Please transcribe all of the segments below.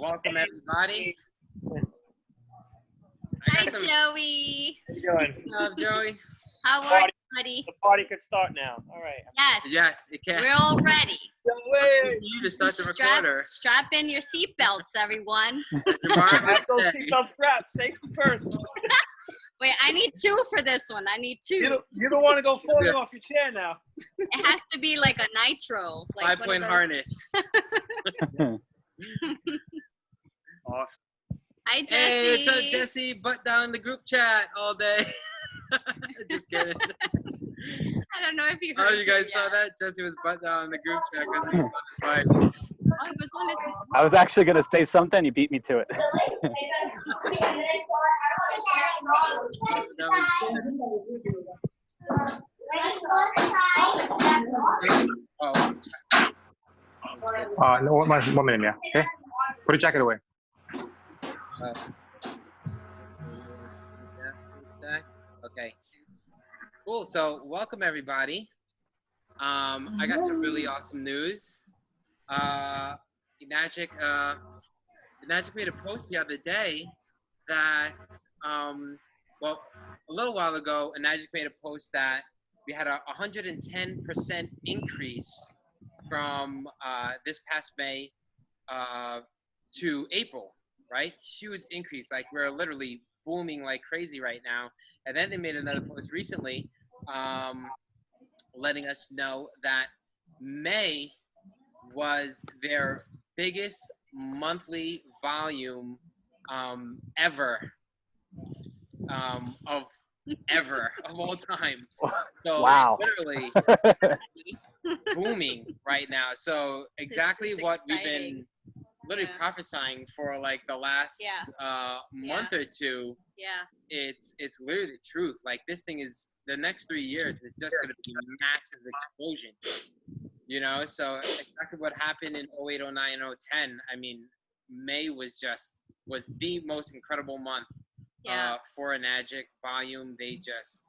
Welcome everybody. Hi, Joey. How you doing? What's up, Joey? How are you, buddy? The party could start now. All right. Yes. Yes, it can. We're all ready. No way. You to start the recorder. Strap in your seatbelts, everyone. Let's go seatbelt strap. Safety first. Wait, I need two for this one. I need two. You don't want to go falling off your chair now. It has to be like a nitro. Like 5-point harness. Awesome. Hi, Jesse. Hey, what's up, Jesse? Butt down the group chat all day. Just kidding. I don't know if you heard. Oh, you guys saw that? Jesse was butt down in the group chat because he was on his bike. I was actually going to say something. You beat me to it. No, one minute, yeah. Okay. Put your jacket away. Okay. Cool. So, welcome everybody. I got some really awesome news. Enagic made a post the other day that, well, a little while ago, Enagic made a post that we had a 110% increase from this past May to April, right? Huge increase. Like, we're literally booming like crazy right now. And then they made another post recently letting us know that May was their biggest monthly volume ever of all time. So wow. Literally booming right now. So exactly what we've been literally prophesying for like the last month or two. Yeah. It's literally the truth. Like, this thing is, the next 3 years is just going to be a massive explosion. You know, so exactly what happened in 08, 09, 010. I mean, May was the most incredible month for Enagic volume. They just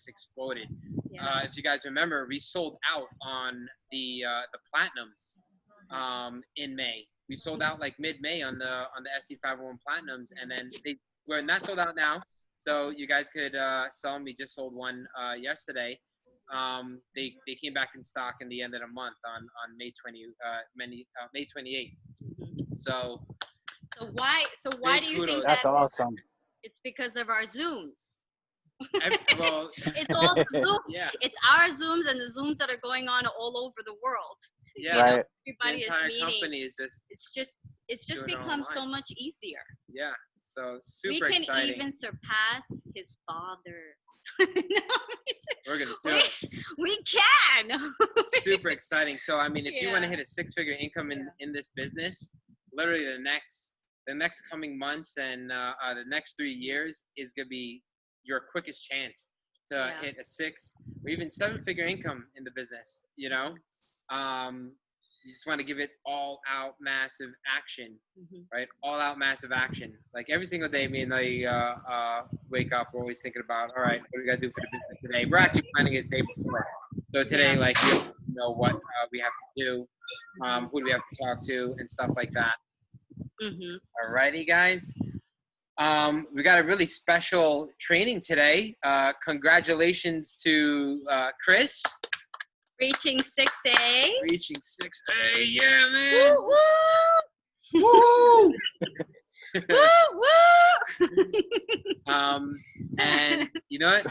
exploded. Yeah. If you guys remember, we sold out on the platinums in May. We sold out like mid-May on the SC501 platinums, and then we're not sold out now. So you guys could sell them. We just sold one yesterday. They came back in stock in the end of the month on May 28th. So why do you think That's that? awesome. It's because of our Zooms. Well, it's all the Zooms. Yeah. It's our Zooms and the Zooms that are going on all over the world. Yeah. Right. Everybody is meeting. Company is just. It's just become so much easier. Yeah. So super exciting. We can even surpass his father. We're gonna do it. We can. Super exciting. So I mean, if you want to hit a 6-figure income in this business, literally the next coming months and the next 3 years is gonna be your quickest chance to hit a 6 or even 7-figure income in the business. You know, you just want to give it all out massive action, right? All out massive action. Like every single day, me and I wake up, we're always thinking about, all right, what do we got to do for the business today? We're actually planning it the day before. So today, like, we know what we have to do, who do we have to talk to, and stuff like that. All righty, guys. We got a really special training today. Congratulations to Chris. Reaching 6A. Reaching 6A, yeah, man. Woo, woo. Woo, woo. And you know what?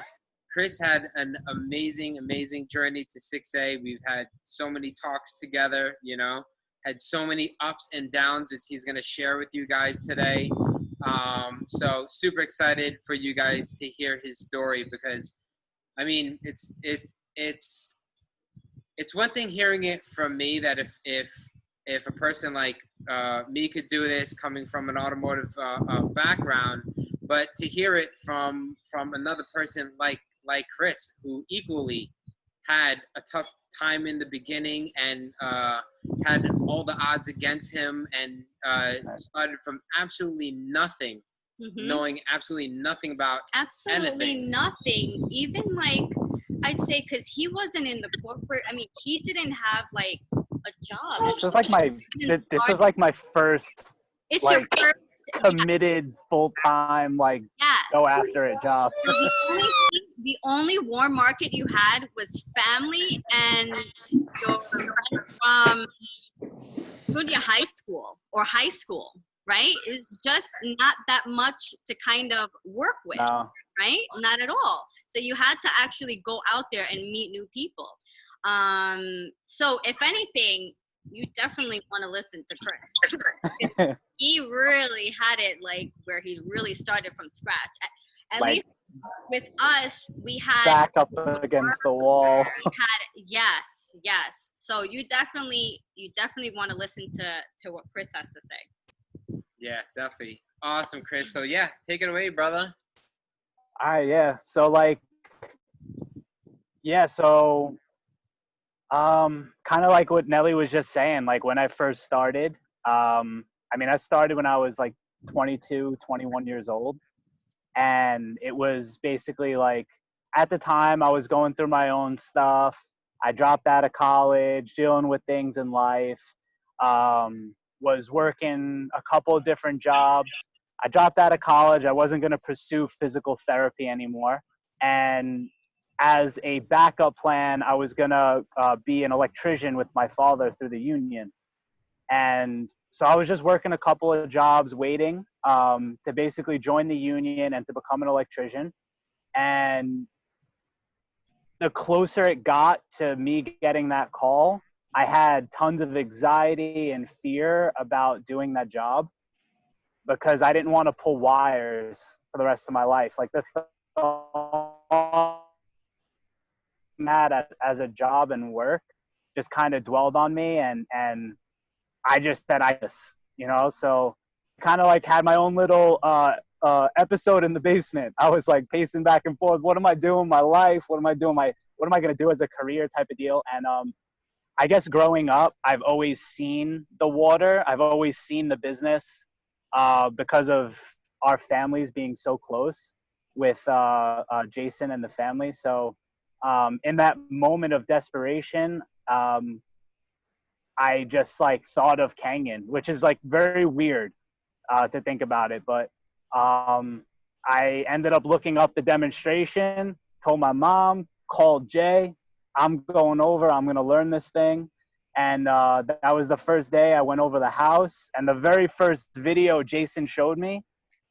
Chris had an amazing journey to 6A. We've had so many talks together, you know, had so many ups and downs that he's going to share with you guys today. So super excited for you guys to hear his story, because I mean, it's one thing hearing it from me, that if a person like me could do this coming from an automotive background, but to hear it from another person like Chris, who equally had a tough time in the beginning and had all the odds against him, and started from absolutely nothing, knowing absolutely nothing about anything. Nothing. Even like, I'd say, because he wasn't in the corporate. I mean, he didn't have like a job. This was like my first It's your like first. committed full-time, like Yes. go after it job. So the only warm market you had was family and your friends from junior high school or high school, right? It's just not that much to kind of work with, No. right? Not at all. So you had to actually go out there and meet new people. So if anything, you definitely want to listen to Chris. He really had it like where he really started from scratch. At Like, least with us, we had back up against the wall. yes. So you definitely want to listen to what Chris has to say. Yeah, definitely. Awesome, Chris. So yeah, take it away, brother. All right, yeah. So like, yeah, so kind of like what Nelly was just saying, like when I first started, I mean, I started when I was like 22, 21 years old. And it was basically like, at the time I was going through my own stuff. I dropped out of college, dealing with things in life, was working a couple of different jobs. I dropped out of college. I wasn't going to pursue physical therapy anymore. And as a backup plan, I was going to be an electrician with my father through the union. And so I was just working a couple of jobs waiting to basically join the union and to become an electrician. And the closer it got to me getting that call, I had tons of anxiety and fear about doing that job because I didn't want to pull wires for the rest of my life. Like the thought that as a job and work just kind of dwelled on me, and I just said so kind of like had my own little episode in the basement. I was like pacing back and forth. What am I doing in my life? What am I doing? What am I going to do as a career type of deal? And I guess growing up, I've always seen the water. I've always seen the business because of our families being so close with Jason and the family. So in that moment of desperation, I just like thought of Kangen, which is like very weird to think about it. But I ended up looking up the demonstration, told my mom, called Jay, I'm going over, I'm going to learn this thing. And that was the first day I went over the house. And the very first video Jason showed me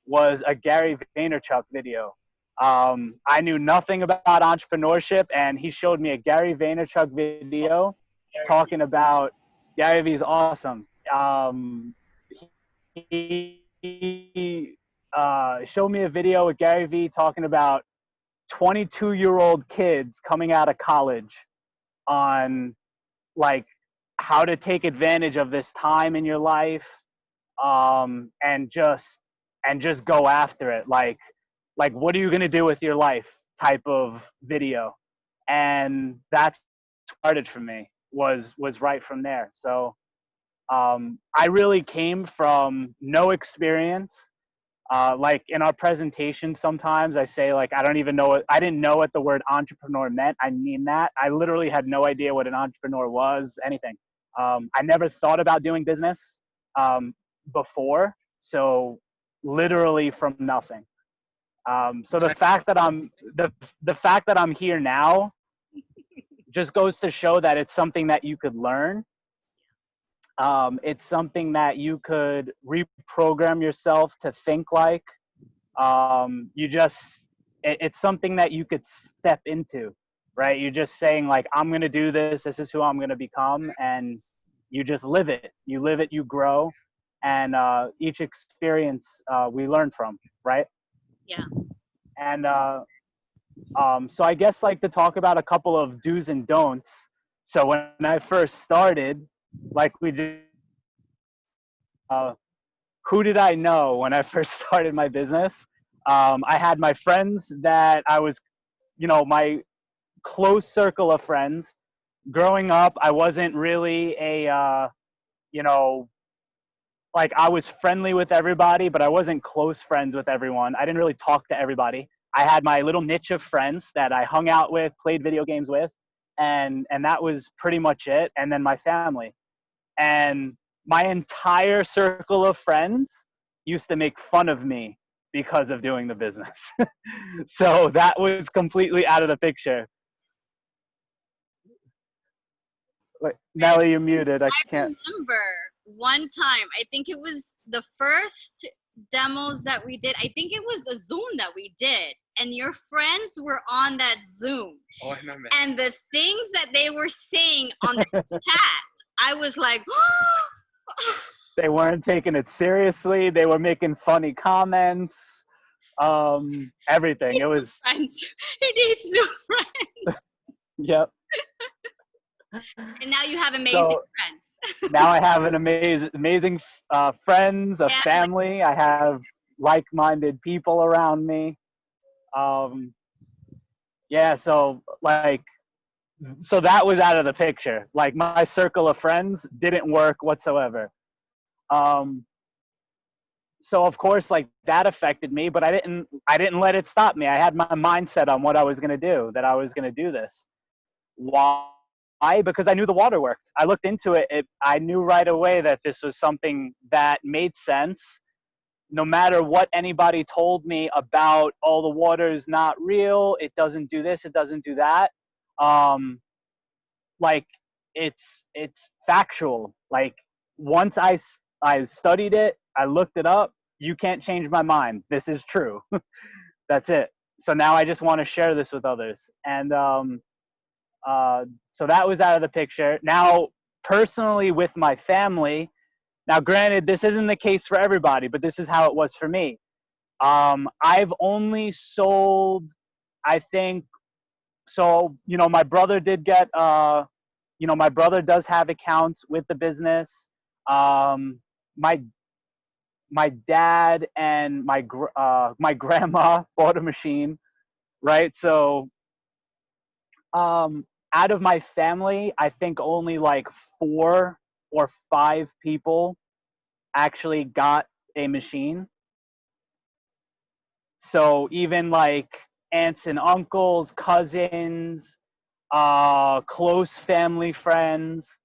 was a Gary Vaynerchuk video. I knew nothing about entrepreneurship, and he showed me a Gary Vaynerchuk video talking about Gary Vee's awesome. He showed me a video with Gary Vee talking about 22-year-old kids coming out of college on like how to take advantage of this time in your life, and just go after it. Like what are you gonna do with your life type of video, and that's started for me. Was right from there. So I really came from no experience. Like in our presentation, sometimes I say like I didn't know what the word entrepreneur meant. I mean that. I literally had no idea what an entrepreneur was, anything. I never thought about doing business before, so literally from nothing. So the fact that I'm here now just goes to show that it's something that you could learn. It's something that you could reprogram yourself to think like. It's something that you could step into, right? You're just saying like, I'm going to do this. This is who I'm going to become. And you just live it. You live it, you grow. And each experience we learn from, right? Yeah. And so I guess like to talk about a couple of do's and don'ts. So when I first started, like we did, who did I know when I first started my business? I had my friends that I was, my close circle of friends. Growing up, I wasn't really like I was friendly with everybody, but I wasn't close friends with everyone. I didn't really talk to everybody. I had my little niche of friends that I hung out with, played video games with, and that was pretty much it. And then my family. And my entire circle of friends used to make fun of me because of doing the business. So that was completely out of the picture. Wait, Nelly, you're muted. I can't. remember one time, I think it was the first demos that we did. I think it was a Zoom that we did, and your friends were on that Zoom. Oh, I remember. And the things that they were saying on the chat, I was like, They weren't taking it seriously. They were making funny comments. Everything. It was. friends. He needs new friends. Yep. And now you have amazing So, friends. now I have an amazing friends, a family. I have like-minded people around me. Yeah, so so that was out of the picture. Like my circle of friends didn't work whatsoever. So of course, like that affected me, but I didn't let it stop me. I had my mindset on what I was gonna do, that I was gonna do this. Why? Because I knew the water worked. I looked into it. I knew right away that this was something that made sense. No matter what anybody told me about, oh, the water is not real, it doesn't do this, it doesn't do that. Like it's factual. Like once I studied it, I looked it up. You can't change my mind. This is true. That's it. So now I just want to share this with others. And so that was out of the picture. Now, personally, with my family, now granted, this isn't the case for everybody, but this is how it was for me. I've only sold, I think, so, you know, my brother did get, you know, my brother does have accounts with the business. My dad and my grandma bought a machine, right? So, out of my family, I think only like 4 or 5 people actually got a machine. So even like aunts and uncles, cousins, close family friends,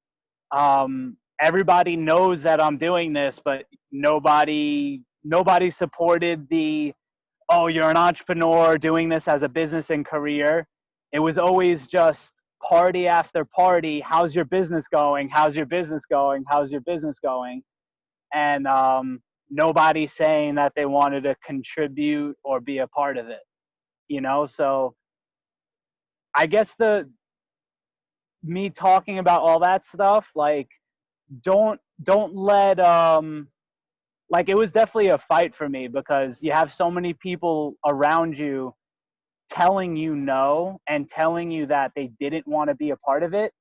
everybody knows that I'm doing this, but nobody supported the, oh, you're an entrepreneur doing this as a business and career. It was always just party after party. How's your business going? How's your business going? How's your business going? And nobody saying that they wanted to contribute or be a part of it, you know? So I guess me talking about all that stuff, like, don't let, like, it was definitely a fight for me because you have so many people around you telling you no and telling you that they didn't want to be a part of it.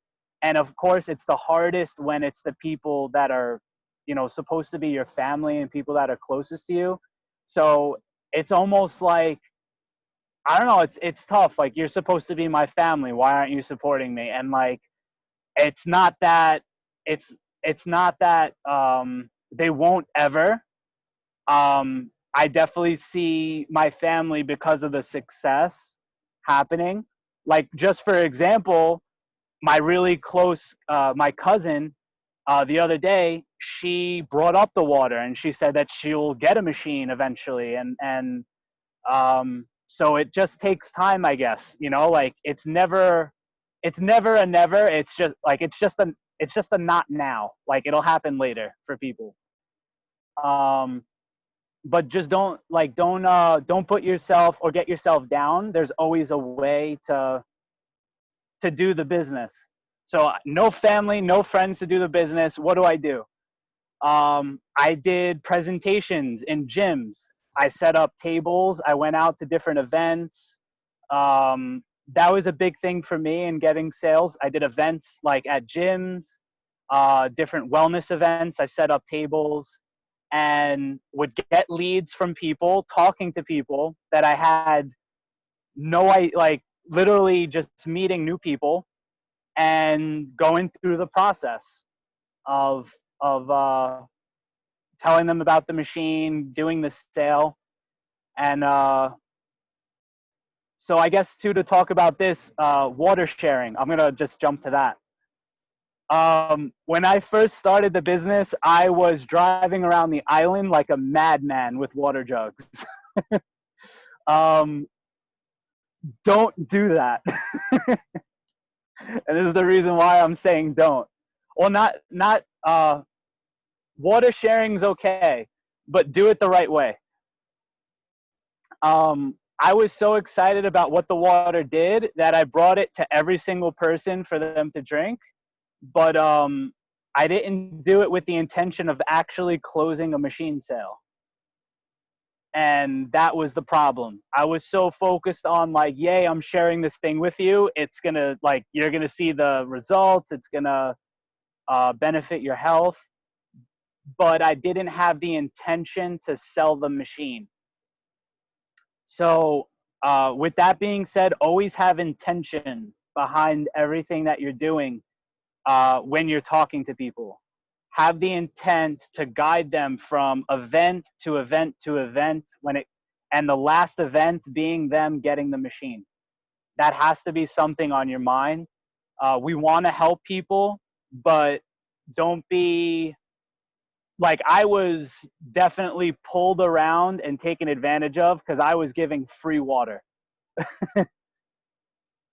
And of course, it's the hardest when it's the people that are, you know, supposed to be your family and people that are closest to you. So it's almost like, I don't know, it's tough. Like, you're supposed to be my family. Why aren't you supporting me? And like, it's not that, it's not that they won't ever. I definitely see my family because of the success happening. Like, just for example, my really close, my cousin, the other day, she brought up the water and she said that she'll get a machine eventually. And so it just takes time, I guess, you know, like it's never a never. It's just like, it's just a not now. Like, it'll happen later for people. But just don't put yourself or get yourself down. There's always a way to do the business. So no family, no friends to do the business. What do? I did presentations in gyms. I set up tables. I went out to different events. That was a big thing for me in getting sales. I did events like at gyms, different wellness events. I set up tables and would get leads from people, talking to people that I had like literally just meeting new people and going through the process of telling them about the machine, doing the sale. And so I guess too, to talk about this, water sharing, I'm gonna just jump to that. When I first started the business, I was driving around the island like a madman with water jugs. um, don't do that. And this is the reason why I'm saying don't. Well, not water sharing's okay, but do it the right way. I was so excited about what the water did that I brought it to every single person for them to drink. But I didn't do it with the intention of actually closing a machine sale. And that was the problem. I was so focused on like, yay, I'm sharing this thing with you. It's gonna like, you're gonna see the results. It's gonna benefit your health. But I didn't have the intention to sell the machine. So with that being said, always have intention behind everything that you're doing when you're talking to people. Have the intent to guide them from event to event to event and the last event being them getting the machine. That has to be something on your mind. We want to help people, but don't be like, I was definitely pulled around and taken advantage of because I was giving free water.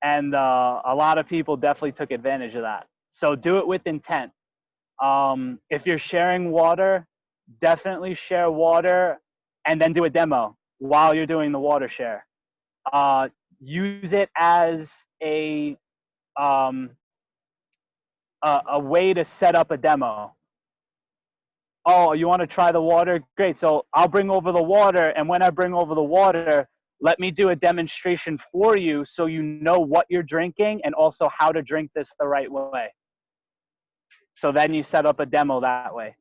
And a lot of people definitely took advantage of that. So do it with intent. If you're sharing water, definitely share water and then do a demo while you're doing the water share. Use it as a way to set up a demo. Oh, you want to try the water? Great. So I'll bring over the water. And when I bring over the water, let me do a demonstration for you so you know what you're drinking and also how to drink this the right way. So then you set up a demo that way.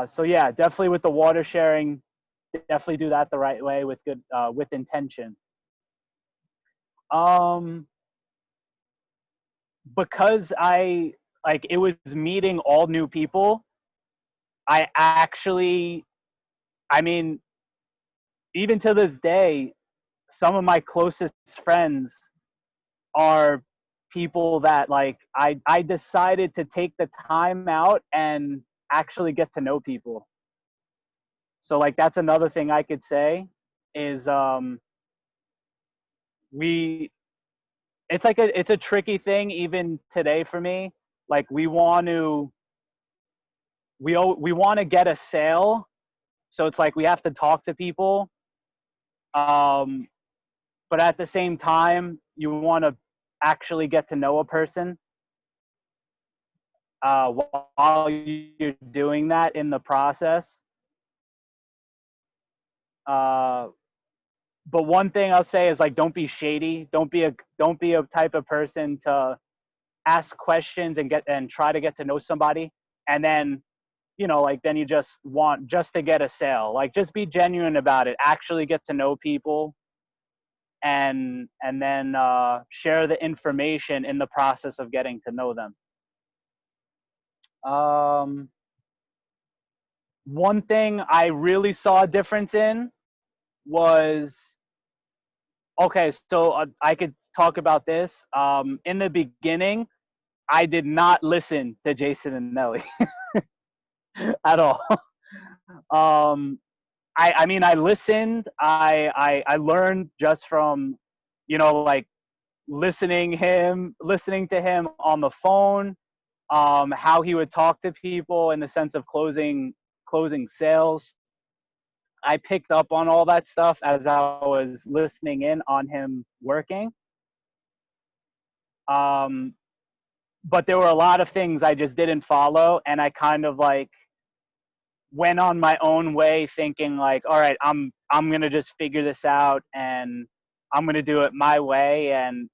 So yeah, definitely with the water sharing, definitely do that the right way with good, with intention. Because it was meeting all new people, I mean, even to this day, some of my closest friends are people that like I decided to take the time out and actually get to know people. So like that's another thing I could say is it's a tricky thing even today for me. Like we want to get a sale, so it's like we have to talk to people. But at the same time, you want to actually get to know a person while you're doing that in the process. But one thing I'll say is like, don't be shady. Don't be a type of person to ask questions and try to get to know somebody, and then then you just want just to get a sale. Like just be genuine about it. Actually get to know people, and then share the information in the process of getting to know them. One thing I really saw a difference in was, okay, so I could talk about this. In the beginning, I did not listen to Jason and Nelly at all. I mean, I listened. I learned just from, like listening to him on the phone, how he would talk to people in the sense of closing sales. I picked up on all that stuff as I was listening in on him working. But there were a lot of things I just didn't follow, and I kind of like went on my own way thinking like, all right, I'm going to just figure this out and I'm going to do it my way. And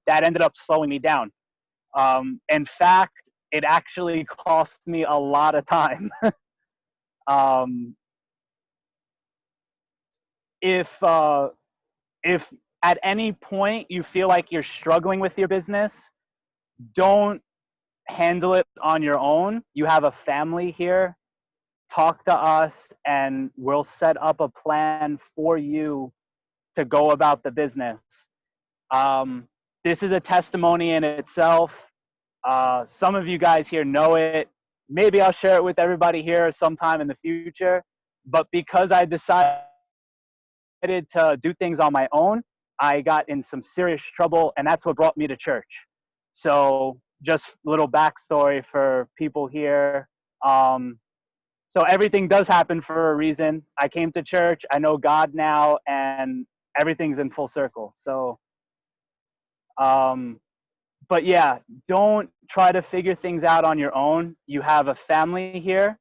that ended up slowing me down. In fact, it actually cost me a lot of time. If at any point you feel like you're struggling with your business, don't handle it on your own. You have a family here. Talk to us and we'll set up a plan for you to go about the business. this is a testimony in itself. Some of you guys here know it. Maybe I'll share it with everybody here sometime in the future. But because I decided to do things on my own, I got in some serious trouble, and that's what brought me to church. So just a little backstory for people here. So everything does happen for a reason. I came to church, I know God now, and everything's in full circle. So, but yeah, don't try to figure things out on your own. You have a family here,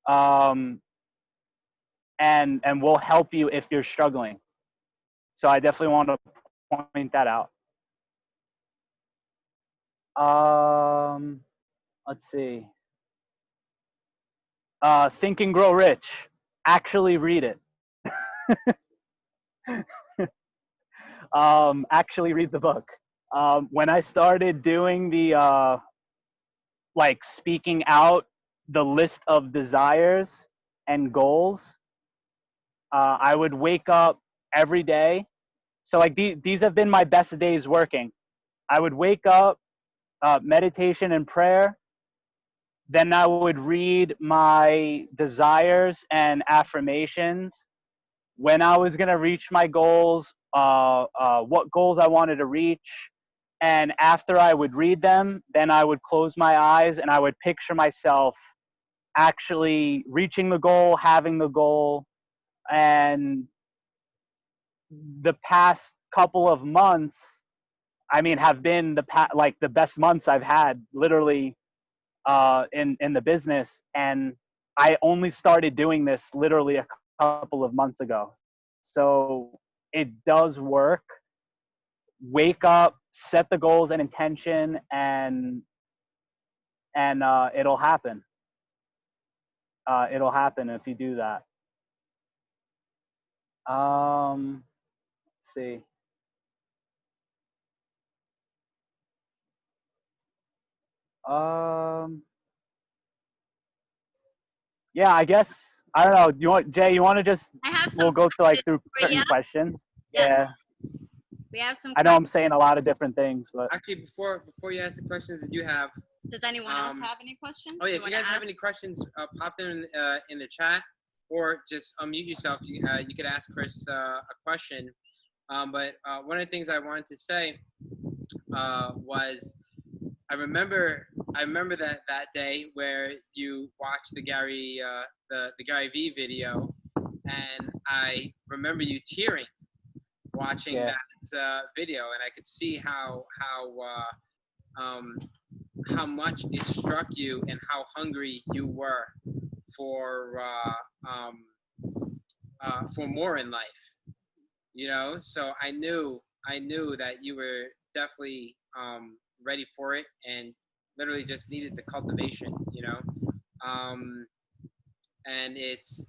and we'll help you if you're struggling. So I definitely want to point that out. Let's see. Think and Grow Rich. Actually read it. Actually read the book. When I started doing the like speaking out the list of desires and goals, I would wake up every day. So like these have been my best days working. I would wake up, meditation and prayer. Then I would read my desires and affirmations, when I was going to reach my goals, what goals I wanted to reach. And after I would read them, then I would close my eyes and I would picture myself actually reaching the goal, having the goal. And the past couple of months, I mean, have been like the best months I've had, literally, in the business. And I only started doing this literally a couple of months ago. So it does work. Wake up, set the goals and intention, and it'll happen. It'll happen if you do that. Let's see. Yeah, I guess I don't know. You want Jay? You want to just? I have some We'll go to like through for certain you. questions. Yes. Yeah. We have some. I know I'm saying a lot of different things, but Actually, before you ask the questions that you have, Does anyone else have any questions? oh yeah, if you guys have any questions, pop them in the chat, or just unmute yourself. You could ask Chris a question. But one of the things I wanted to say was I remember that day where you watched the Gary V video, and I remember you tearing watching that video, and I could see how much it struck you and how hungry you were for more in life, you know. So I knew that you were definitely ready for it, and literally just needed the cultivation, you know. And it's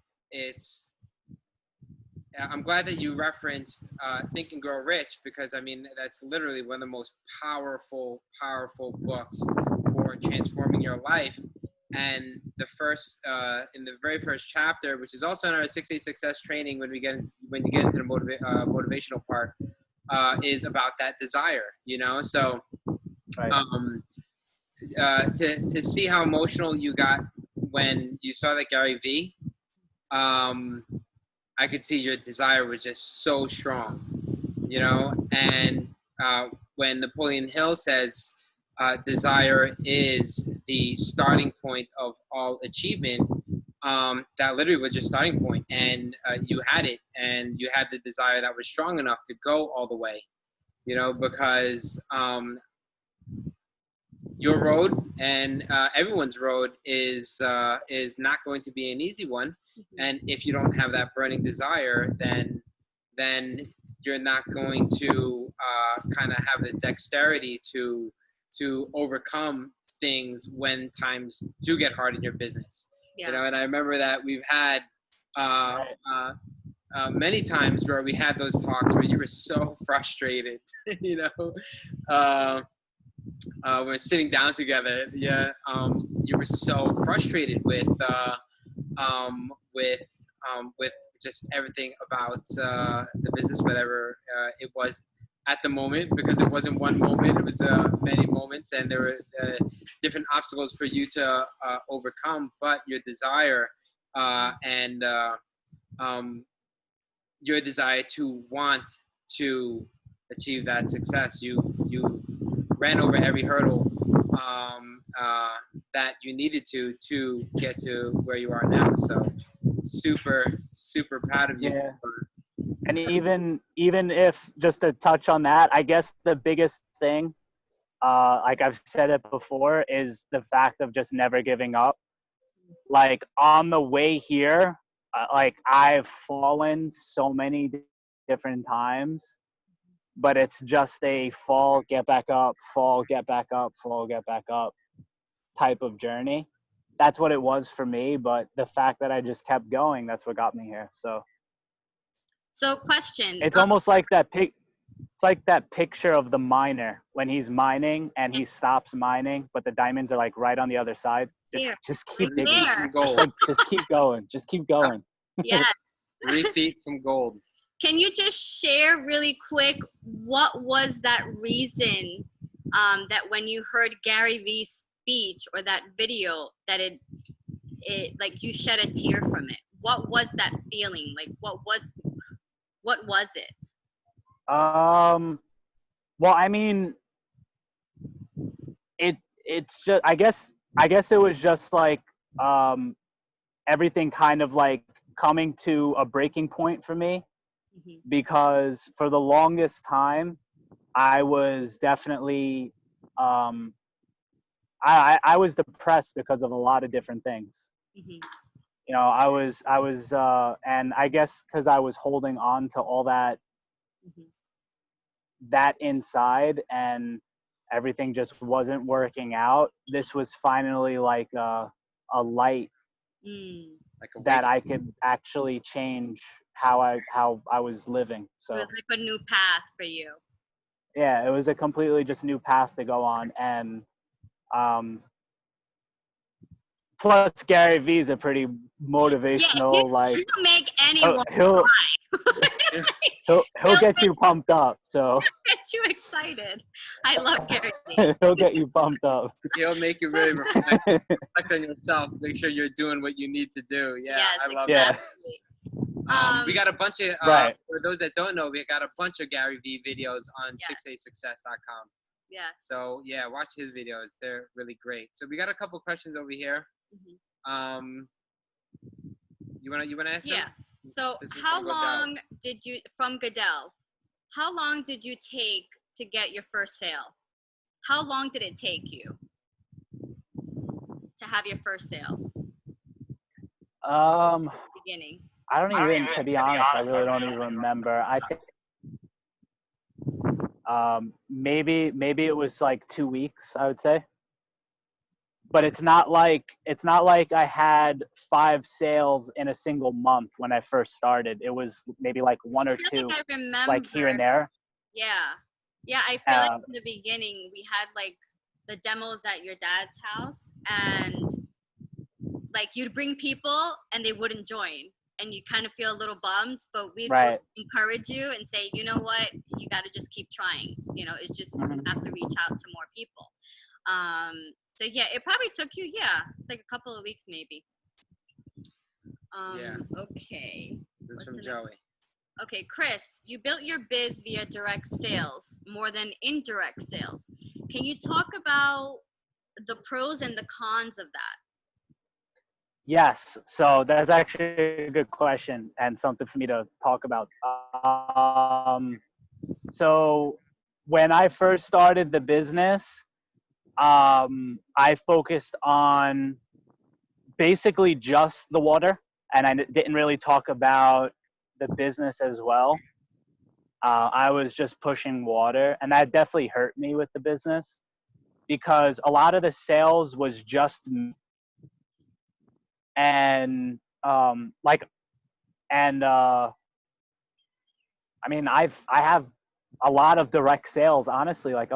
I'm glad that you referenced Think and Grow Rich, because I mean that's literally one of the most powerful books for transforming your life. And the first in the very first chapter, which is also in our 6-day success training, when you get into the motivational part, is about that desire, you know. So right. To see how emotional you got when you saw that Gary V, I could see your desire was just so strong, you know. And when Napoleon Hill says desire is the starting point of all achievement, that literally was your starting point, and you had it, and you had the desire that was strong enough to go all the way, you know, because your road and everyone's road is not going to be an easy one. And if you don't have that burning desire, then you're not going to kind of have the dexterity to overcome things when times do get hard in your business. Yeah. You know, and I remember that we've had many times where we had those talks where you were so frustrated, you know. We're sitting down together. Yeah, you were so frustrated with just everything about the business, whatever it was at the moment, because it wasn't one moment, it was many moments, and there were different obstacles for you to overcome. But your desire and your desire to want to achieve that success, you ran over every hurdle that you needed to get to where you are now. So super proud of you. Yeah. And even if, just to touch on that, I guess the biggest thing, like I've said it before, is the fact of just never giving up. Like on the way here, like I've fallen so many different times, but it's just a fall, get back up, fall, get back up, fall, get back up type of journey. That's what it was for me. But the fact that I just kept going, that's what got me here. So question. It's almost like it's like that picture of the miner when he's mining and he stops mining, but the diamonds are like right on the other side. Just keep digging. Gold. Just keep going. Just keep going. Yes. 3 feet from gold. Can you just share really quick, what was that reason that when you heard Gary Vee's speech or that video, that it like you shed a tear from it? What was that feeling? Like what was it? Well, I mean, it's just, I guess it was just like everything kind of like coming to a breaking point for me, because for the longest time I was definitely I was depressed because of a lot of different things. You know, I was and I guess because I was holding on to all that that inside, and everything just wasn't working out. This was finally like a light Like that I could actually change how I was living. So it was like a new path for you. Yeah, it was a completely just new path to go on. And plus Gary Vee's a pretty motivational, like he'll make anyone he'll cry. he'll get you pumped up. So get you excited. I love Gary Vee. he'll get you pumped up. He'll make you really reflect on yourself. Make sure you're doing what you need to do. Yeah, yes, I love exactly. that. We got a bunch of for those that don't know, we got a bunch of Gary Vee videos on 6aSuccess.com. Yeah. So yeah, watch his videos. They're really great. So we got a couple questions over here. You wanna ask them? Yeah. So how long did you, from Goodell, how long did you take to get your first sale? How long did it take you to have your first sale? Beginning. I don't even, to be honest, I really don't even remember. I think maybe it was like 2 weeks, I would say. But it's not like I had 5 sales in a single month when I first started. It was maybe like 1 or 2, like I remember, like here and there. Yeah, I feel like in the beginning we had like the demos at your dad's house, and like you'd bring people and they wouldn't join, and you kind of feel a little bummed, but we'd encourage you and say, you know what, you got to just keep trying. You know, it's just you have to reach out to more people. So yeah, it probably took you, it's like a couple of weeks maybe. Okay. This is from Joey. Okay, Chris, you built your biz via direct sales more than indirect sales. Can you talk about the pros and the cons of that? Yes, so that's actually a good question and something for me to talk about. So when I first started the business, I focused on basically just the water, and I didn't really talk about the business as well. I was just pushing water, and that definitely hurt me with the business, because a lot of the sales was just me. And I mean, I have a lot of direct sales, honestly. Like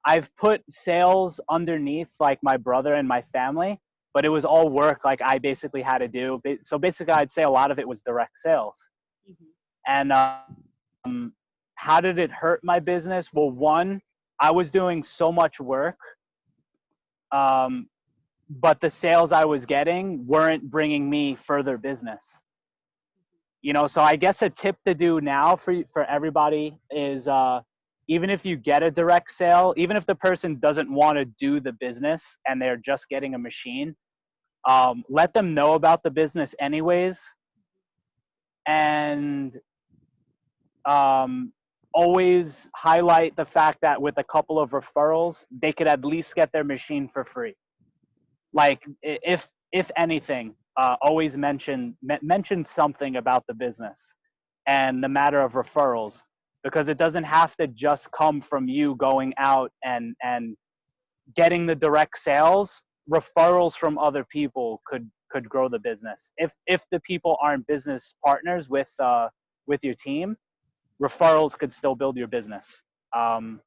I've put sales underneath like my brother and my family, but it was all work like I basically had to do. So basically I'd say a lot of it was direct sales. And how did it hurt my business? Well, one, I was doing so much work, but the sales I was getting weren't bringing me further business. You know, so I guess a tip to do now for everybody is, even if you get a direct sale, even if the person doesn't want to do the business and they're just getting a machine, let them know about the business anyways, and always highlight the fact that with a couple of referrals, they could at least get their machine for free. Like if anything, always mention something about the business and the matter of referrals, because it doesn't have to just come from you going out and getting the direct sales. Referrals from other people could grow the business. If the people aren't business partners with your team, referrals could still build your business. And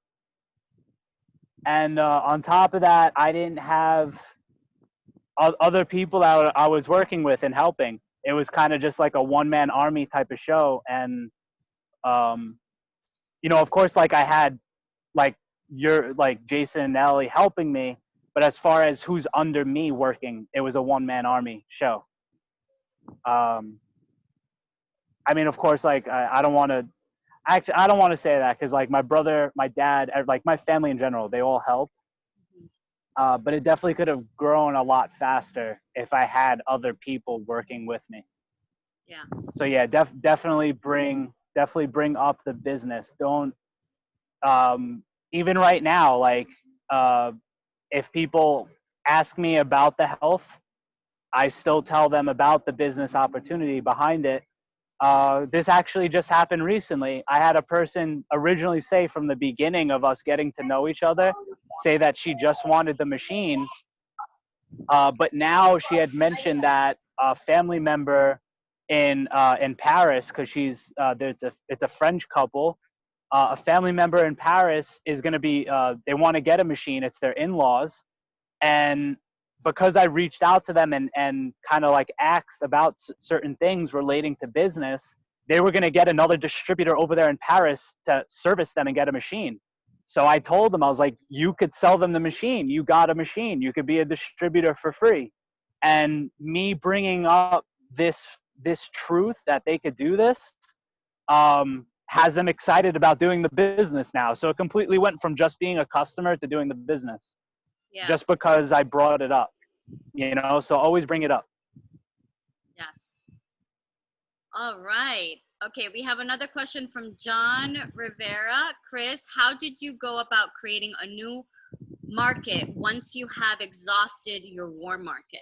on top of that, I didn't have other people that I was working with and helping. It was kind of just like a one-man army type of show. And, you know, of course, like I had like Jason and Ellie helping me, but as far as who's under me working, it was a one-man army show. I mean, of course, like I don't want to say that, because like my brother, my dad, like my family in general, they all helped. But it definitely could have grown a lot faster if I had other people working with me. Yeah. So yeah, definitely bring up the business. Don't, even right now, like if people ask me about the health, I still tell them about the business opportunity behind it. This actually just happened recently. I had a person originally say from the beginning of us getting to know each other, say that she just wanted the machine. But now she had mentioned that a family member in Paris, because it's a French couple, a family member in Paris is going to be, they want to get a machine. It's their in-laws. And because I reached out to them and kind of like asked about certain things relating to business, they were going to get another distributor over there in Paris to service them and get a machine. So I told them, I was like, you could sell them the machine. You got a machine. You could be a distributor for free. And me bringing up this truth that they could do this, has them excited about doing the business now. So it completely went from just being a customer to doing the business. Yeah. Just because I brought it up, you know, so always bring it up. Yes. All right. Okay, we have another question from John Rivera. Chris, how did you go about creating a new market once you have exhausted your warm market?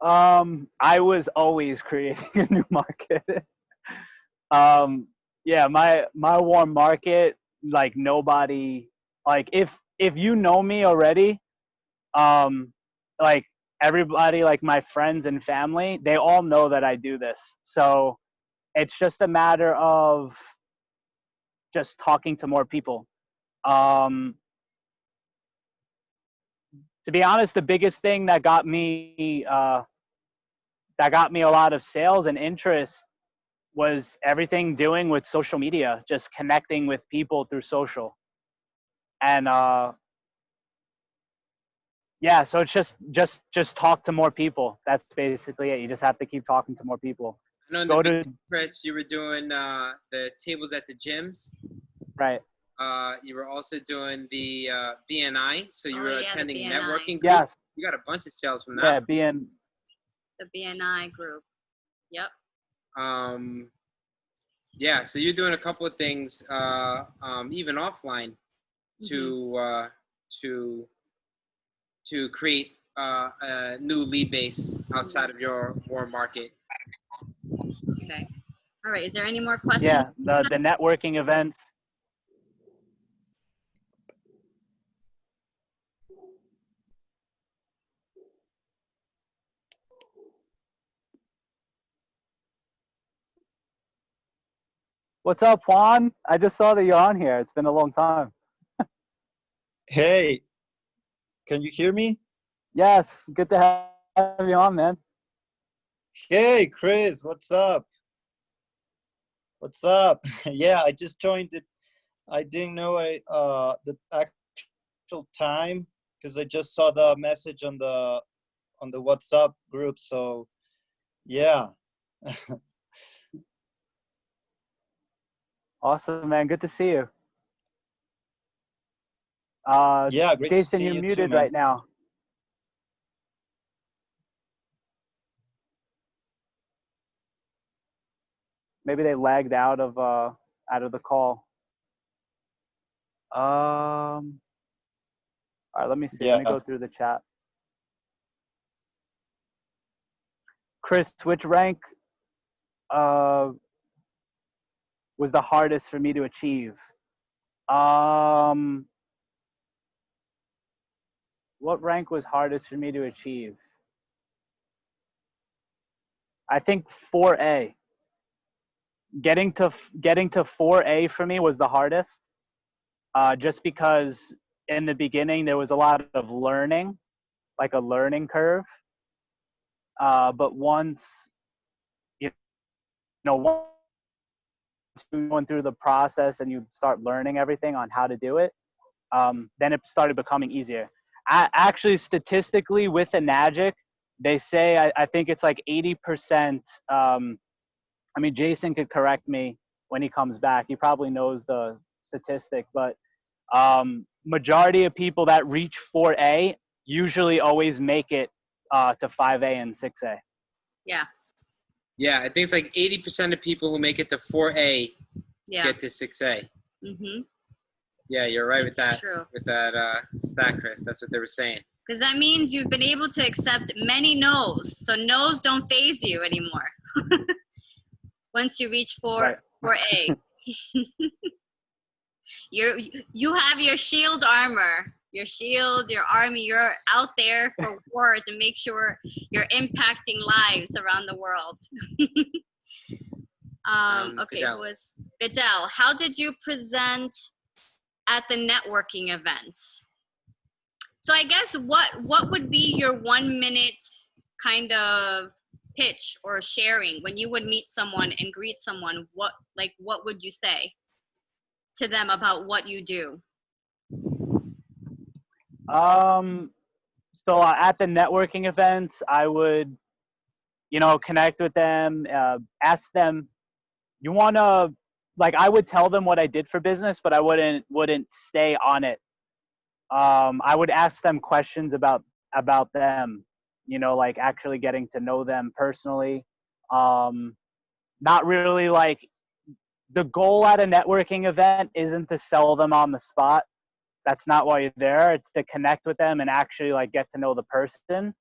I was always creating a new market. Yeah, my warm market, like nobody, like if you know me already, like everybody, like my friends and family, they all know that I do this. So it's just a matter of just talking to more people. To be honest, the biggest thing that got me a lot of sales and interest was everything doing with social media, just connecting with people through social. And yeah, so it's just talk to more people. That's basically it. You just have to keep talking to more people. I know Chris, you were doing the tables at the gyms. Right. You were also doing the BNI, so you were attending BNI. networking groups. Yes. You got a bunch of sales from that. Yeah, The BNI group. Yep. Yeah, so you're doing a couple of things, even offline, to create a new lead base outside of your warm market. Okay. All right. Is there any more questions? Yeah, the networking events. What's up, Juan? I just saw that you're on here. It's been a long time. Hey, can you hear me? Yes, good to have you on, man. Hey, Chris, what's up? What's up? Yeah, I just joined it. I didn't know the actual time because I just saw the message on the WhatsApp group. So yeah. Awesome, man. Good to see you. Yeah, great to Jason, see you're you too, muted man. right now. Maybe they lagged out of the call. All right, let me see. Let me Yeah. go through the chat. Chris, which rank was the hardest for me to achieve? What rank was hardest for me to achieve? I think 4A. Getting to 4A for me was the hardest, just because in the beginning there was a lot of learning, like a learning curve. But once you once you went through the process and you start learning everything on how to do it, then it started becoming easier. Actually, statistically, with a Nagic, they say I think it's like 80%. I mean, Jason could correct me when he comes back. He probably knows the statistic, but majority of people that reach 4A usually always make it to 5A and 6A. Yeah. Yeah, I think it's like 80% of people who make it to 4A Yeah. get to 6A. Mm-hmm. Yeah, you're right with It's that. true. With that stat, Chris. That's what they were saying. Because that means you've been able to accept many no's. So no's don't phase you anymore. Once you reach 4A. You have your shield armor, your shield, your army. You're out there for war to make sure you're impacting lives around the world. Okay, Goodell. who was Goodell? How did you present at the networking events? So I guess what would be your 1 minute kind of pitch or sharing when you would meet someone and greet someone? What would you say to them about what you do? So at the networking events, I would, connect with them, ask them, you want to, I would tell them what I did for business, but I wouldn't stay on it. I would ask them questions about them, actually getting to know them personally. Not really the goal at a networking event isn't to sell them on the spot. That's not why you're there. It's to connect with them and actually get to know the person.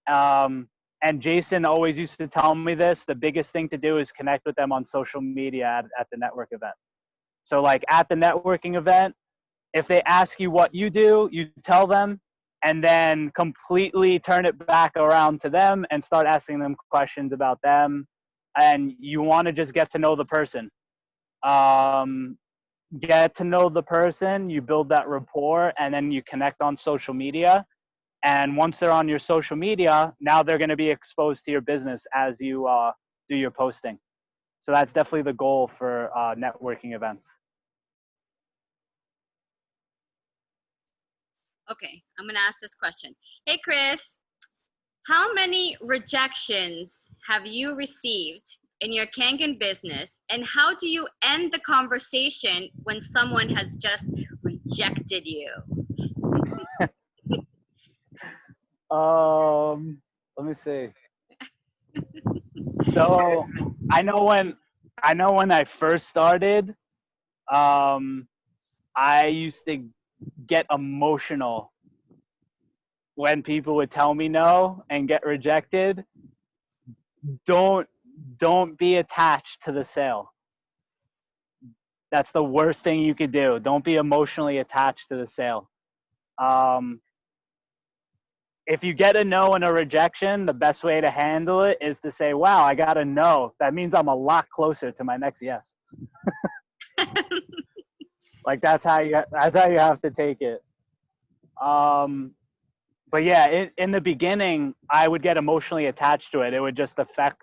And Jason always used to tell me this, the biggest thing to do is connect with them on social media at the network event. So at the networking event, if they ask you what you do, you tell them, and then completely turn it back around to them and start asking them questions about them. And you want to just get to know the person. Get to know the person, you build that rapport, and then you connect on social media. And once they're on your social media, now they're going to be exposed to your business as you do your posting. So that's definitely the goal for networking events. Okay, I'm going to ask this question. Hey, Chris, how many rejections have you received in your Kangen business, and how do you end the conversation when someone has just rejected you? Let me see. So I know when I first started, I used to get emotional when people would tell me no and get rejected. Don't be attached to the sale. That's the worst thing you could do. Don't be emotionally attached to the sale. If you get a no and a rejection, the best way to handle it is to say, wow, I got a no. That means I'm a lot closer to my next yes. That's how you have to take it. But yeah, in the beginning, I would get emotionally attached to it. It would just affect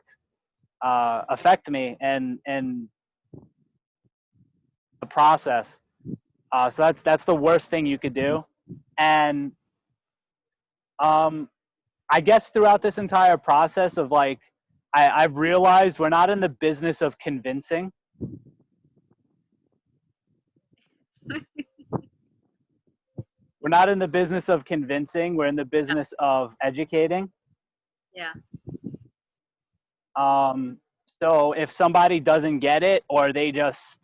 me, and the process. So that's the worst thing you could do. And I guess throughout this entire process of like, I've realized we're not in the business of convincing. We're not in the business of convincing. We're in the business of educating. Yeah. So if somebody doesn't get it, or they just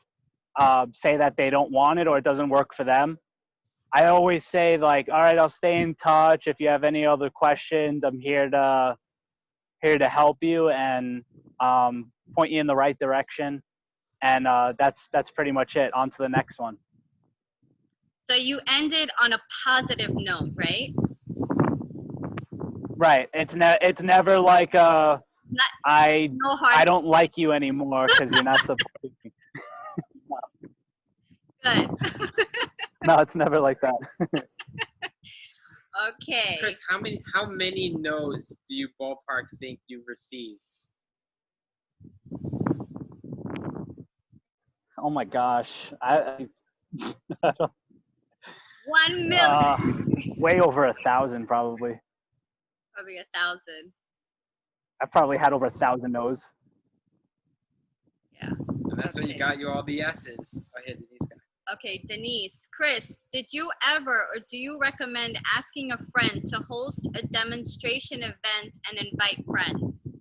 say that they don't want it, or it doesn't work for them, I always say like, all right, I'll stay in touch. If you have any other questions, I'm here to help you and point you in the right direction. And that's pretty much it. On to the next one. So you ended on a positive note, right? Right. It's never like It's not I no hard. I don't like you anymore because you're not supporting me. Good. No, it's never like that. Okay. Chris, how many no's do you ballpark think you received? Oh my gosh, I don't, 1 million. way over 1,000 probably. Probably 1,000. I probably had over 1,000 no's. Yeah. And that's what you got you all the S's. Oh, here, Denise got it. Okay, Denise. Chris, did you ever or do you recommend asking a friend to host a demonstration event and invite friends?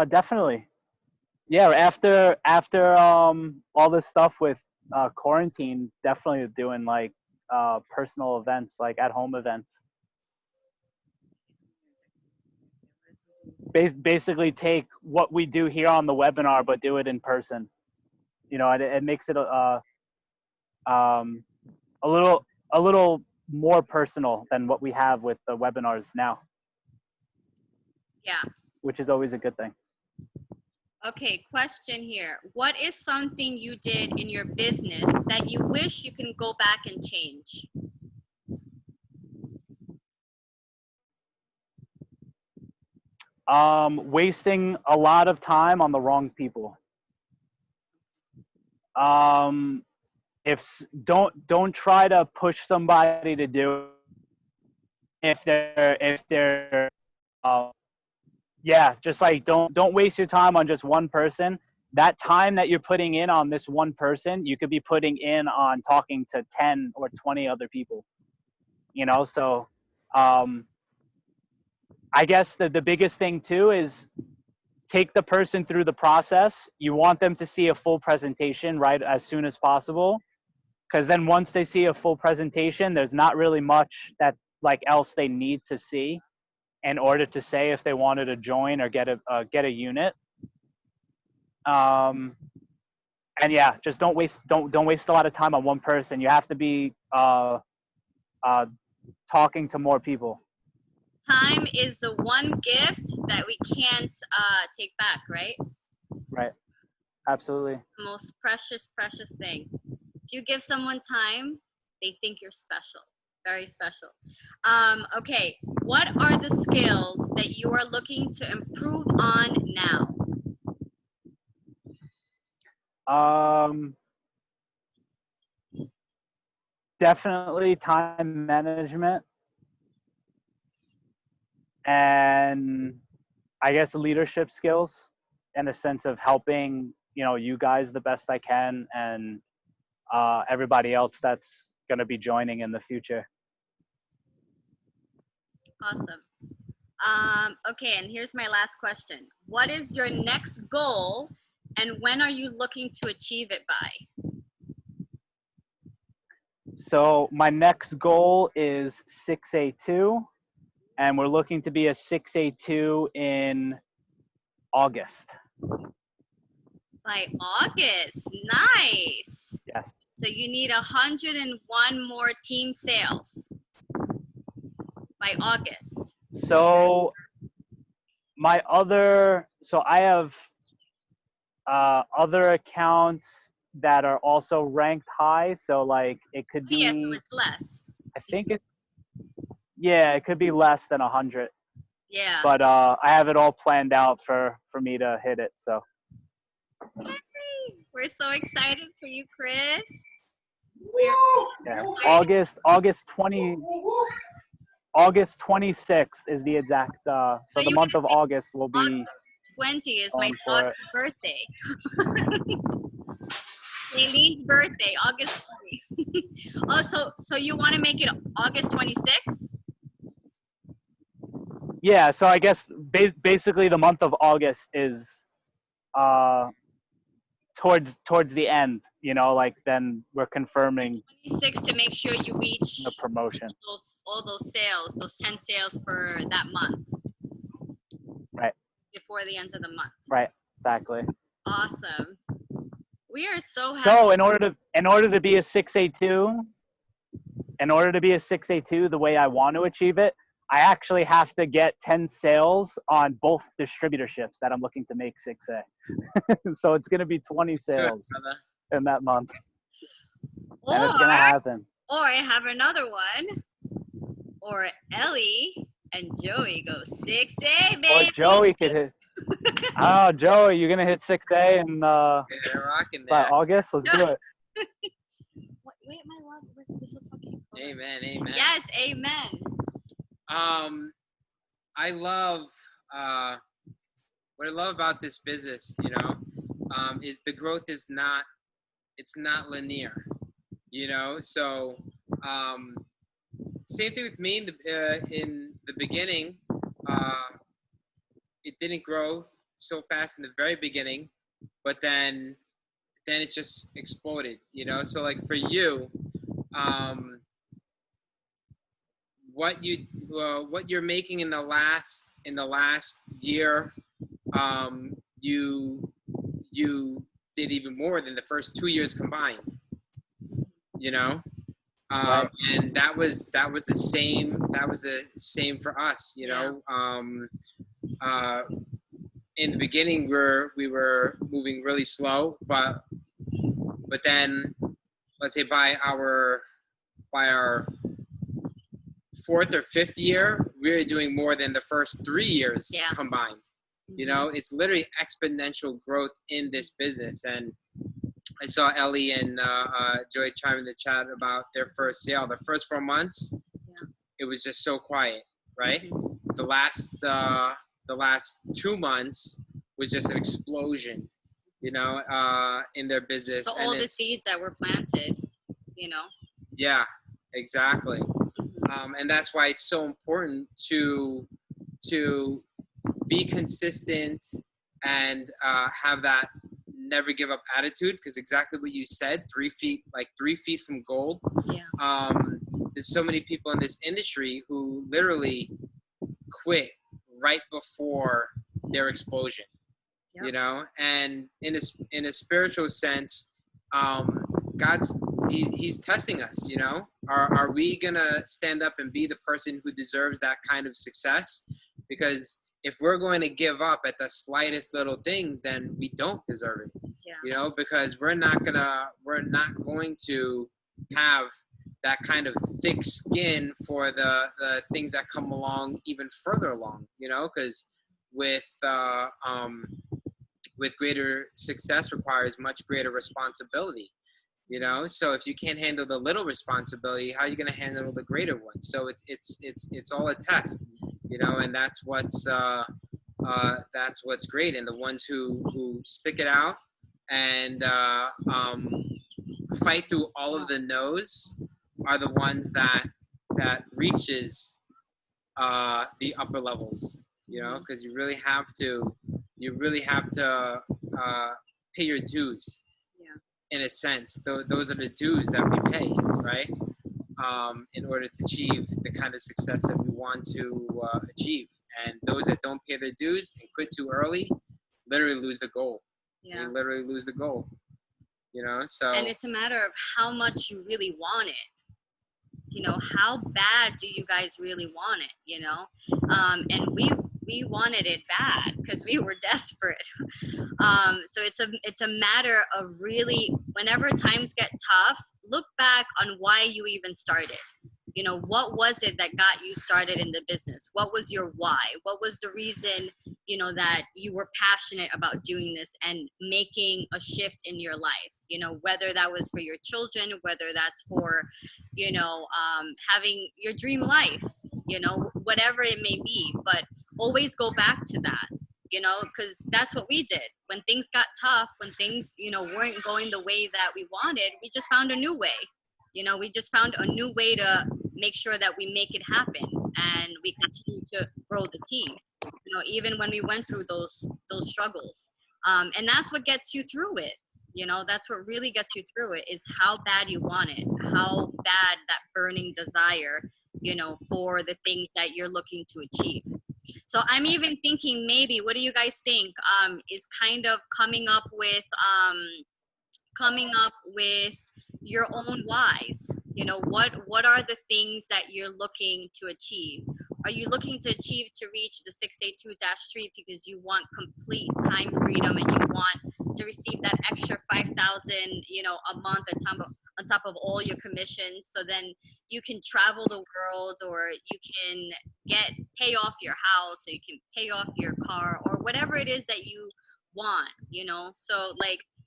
Definitely. Yeah, after all this stuff with quarantine, definitely doing like personal events, like at home events. Basically take what we do here on the webinar, but do it in person. You know, it makes it a little more personal than what we have with the webinars now. Yeah. Which is always a good thing. Okay, question here. What is something you did in your business that you wish you can go back and change? Wasting a lot of time on the wrong people. Don't try to push somebody to do if they're yeah, just like don't waste your time on just one person. That time that you're putting in on this one person, you could be putting in on talking to 10 or 20 other people. You know, so I guess the biggest thing too is take the person through the process. You want them to see a full presentation right as soon as possible, because then once they see a full presentation, there's not really much that like else they need to see in order to say if they wanted to join or get a unit. And yeah, just don't waste a lot of time on one person. You have to be talking to more people. Time is the one gift that we can't take back, right? Right. Absolutely. The most precious, precious thing. If you give someone time, they think you're special. Very special. Okay, what are the skills that you are looking to improve on now? Definitely time management, and I guess leadership skills, in a sense of helping, you know, you guys the best I can, and everybody else that's going to be joining in the future. Awesome. Okay, and here's my last question. What is your next goal, and when are you looking to achieve it by? So my next goal is 6A2, and we're looking to be a 6A2 in August. By August. Nice. Yes. So you need 101 more team sales by August. So I have other accounts that are also ranked high. So like it could be. Yeah, so it's less. I think it could be less than 100. Yeah. But I have it all planned out for me to hit it. So Yay! We're so excited for you, Chris. yeah, August 26th is the exact. So the you month gotta of August will be August 20 is my going for it. daughter's birthday. Aileen's birthday, August 20. Oh, so you want to make it August 26th? Yeah, so I guess basically the month of August is towards the end, like then we're confirming 26 to make sure you reach the promotion. all those sales, those 10 sales for that month. Right. Before the end of the month. Right, exactly. Awesome. We are so happy. So in order to be a 6A2, the way I want to achieve it, I actually have to get 10 sales on both distributorships that I'm looking to make 6A. So it's going to be 20 sales in that month. And it's going to happen. Or I have another one. Or Ellie and Joey go 6A, baby. Or Joey could hit. Oh, Joey, you're going to hit 6A in They're rocking by that. August? Let's do it. Wait, my love, we're still talking. Amen, amen. Yes, amen. I love what I love about this business, is the growth is not linear, So same thing with me in the beginning. It didn't grow so fast in the very beginning, but then it just exploded, So like for you, what you're making in the last year, you did even more than the first 2 years combined, Right. and that was the same for us, in the beginning we were moving really slow, but then let's say by our fourth or fifth year, we're doing more than the first 3 years combined. It's literally exponential growth in this business. And I saw Ellie and Joy chime in the chat about their first sale. The first 4 months, it was just so quiet, right? Mm-hmm. The last 2 months was just an explosion, in their business. So all the seeds that were planted, Yeah, exactly. And that's why it's so important to be consistent and have that never give up attitude, because exactly what you said, 3 feet from gold. Yeah. There's so many people in this industry who literally quit right before their explosion. Yep. And in a spiritual sense, he's testing us, Are we gonna stand up and be the person who deserves that kind of success? Because if we're going to give up at the slightest little things, then we don't deserve it. Yeah. Because we're not going to have that kind of thick skin for the things that come along even further along, because with greater success requires much greater responsibility. So if you can't handle the little responsibility, how are you going to handle the greater one? So it's all a test, and that's what's great. And the ones who stick it out and fight through all of the no's are the ones that reaches the upper levels, because you really have to pay your dues. In a sense, those are the dues that we pay, right? In order to achieve the kind of success that we want to achieve. And those that don't pay their dues and quit too early, literally lose the goal. Yeah. They literally lose the goal. So. And it's a matter of how much you really want it. How bad do you guys really want it? And we wanted it bad because we were desperate. So it's a matter of really, whenever times get tough, look back on why you even started. You know, what was it that got you started in the business? What was your why? What was the reason, you know, that you were passionate about doing this and making a shift in your life? You know, whether that was for your children, whether that's for, you know, having your dream life, you know, whatever it may be. But always go back to that, you know, because that's what we did. When things got tough, when things, you know, weren't going the way that we wanted, we just found a new way. You know, we just found a new way to make sure that we make it happen, and we continue to grow the team. You know, even when we went through those struggles, and that's what gets you through it. You know, that's what really gets you through it, is how bad you want it, how bad that burning desire, you know, for the things that you're looking to achieve. So I'm even thinking, maybe, what do you guys think, is kind of coming up with your own whys. You know, what are the things that you're looking to achieve? Are you looking to achieve to reach the 682-3 because you want complete time freedom and you want to receive that extra 5,000, you know, a month on top of all your commissions, so then you can travel the world, or you can pay off your house, or you can pay off your car, or whatever it is that you want, you know? So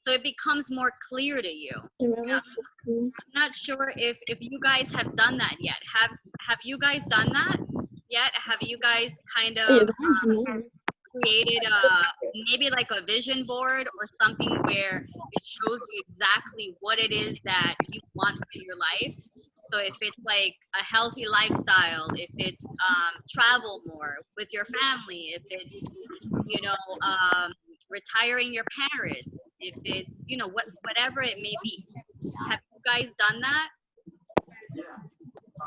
it becomes more clear to you. Yeah. I'm not sure if you guys have done that yet. Have you guys done that yet? Have you guys kind of created maybe like a vision board or something where it shows you exactly what it is that you want for your life? So if it's like a healthy lifestyle, if it's travel more with your family, if it's, you know, retiring your parents, if it's, you know, whatever it may be. Have you guys done that?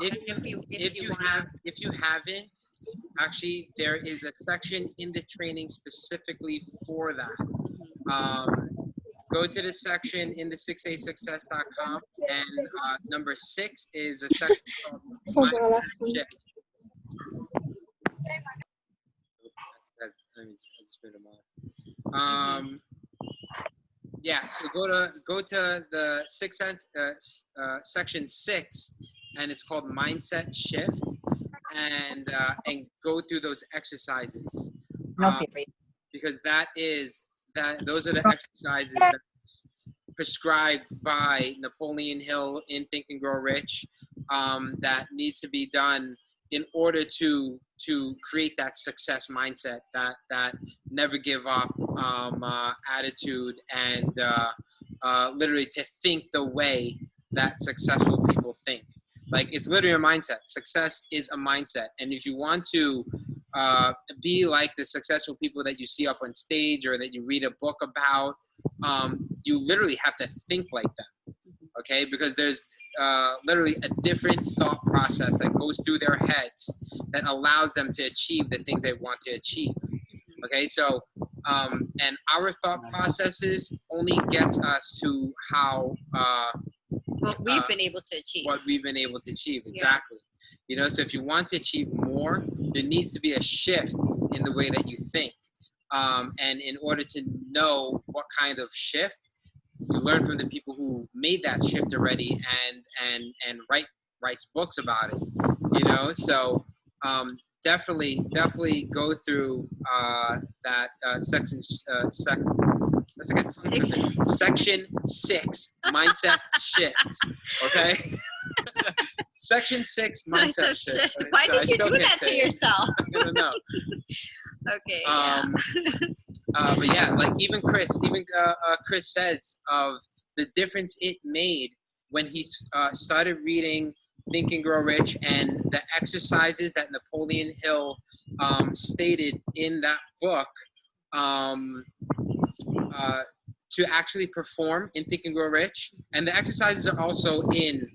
If you haven't, actually there is a section in the training specifically for that. Go to the section in the 6asuccess.com, and number 6 is a section called Mindset Shift. Let me spin them off. Yeah, so go to the section 6, and it's called Mindset Shift, and go through those exercises, because those are the exercises that's prescribed by Napoleon Hill in Think and Grow Rich, that needs to be done in order to create that success mindset, that never give up attitude, and literally to think the way that successful people think. Like, it's literally a mindset. Success is a mindset, and if you want to be like the successful people that you see up on stage or that you read a book about, you literally have to think like them. Okay, because there's literally a different thought process that goes through their heads that allows them to achieve the things they want to achieve. Okay, so and our thought processes only gets us to how what we've been able to achieve. What we've been able to achieve, exactly. Yeah. You know, so if you want to achieve more, there needs to be a shift in the way that you think. And in order to know what kind of shift, you learn from the people who made that shift already, and writes books about it. You know, so definitely go through that section. Section 6, Mindset Shift. Okay. Section 6, Mindset Shift. Why did you do that to yourself? I don't know. Okay. But yeah, like even Chris says of the difference it made when he started reading Think and Grow Rich, and the exercises that Napoleon Hill stated in that book to actually perform in Think and Grow Rich. And the exercises are also in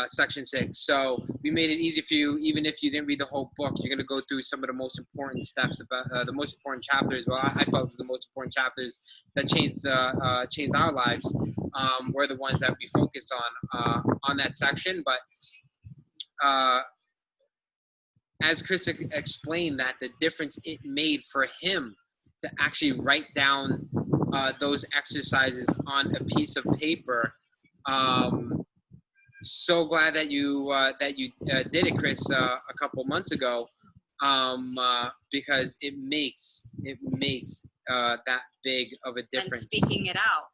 section 6. So we made it easy for you. Even if you didn't read the whole book, you're going to go through some of the most important steps about the most important chapters. Well, I felt it was the most important chapters that changed our lives. Were the ones that we focus on that section. But as Chris explained, that the difference it made for him to actually write down those exercises on a piece of paper, so glad that you did it, Chris, a couple months ago, because it makes that big of a difference. And speaking it out,